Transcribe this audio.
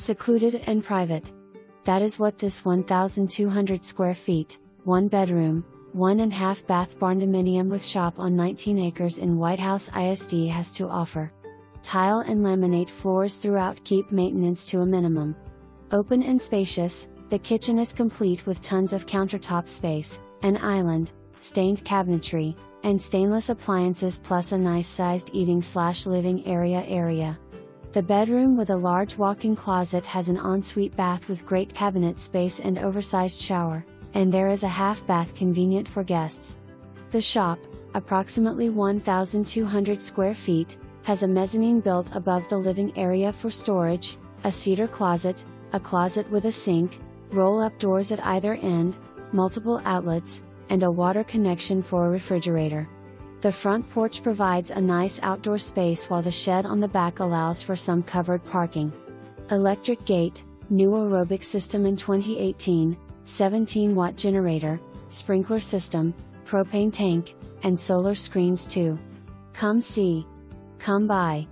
secluded and private. That is what this 1,200 square feet, 1 bedroom, 1.5 bath barndominium with shop on 19 acres in Whitehouse ISD has to offer. Tile and laminate floors throughout keep maintenance to a minimum. Open and spacious, the kitchen is complete with tons of countertop space, an island, stained cabinetry, and stainless appliances plus a nice-sized eating/living area. The bedroom with a large walk-in closet has an ensuite bath with great cabinet space and oversized shower, and there is a half bath convenient for guests. The shop, approximately 1,200 square feet, has a mezzanine built above the living area for storage, a cedar closet, a closet with a sink, roll-up doors at either end, multiple outlets, and a water connection for a refrigerator. The front porch provides a nice outdoor space while the shed on the back allows for some covered parking. Electric gate, new aerobic system in 2018, 17-watt generator, sprinkler system, propane tank, and solar screens too. Come see. Come by.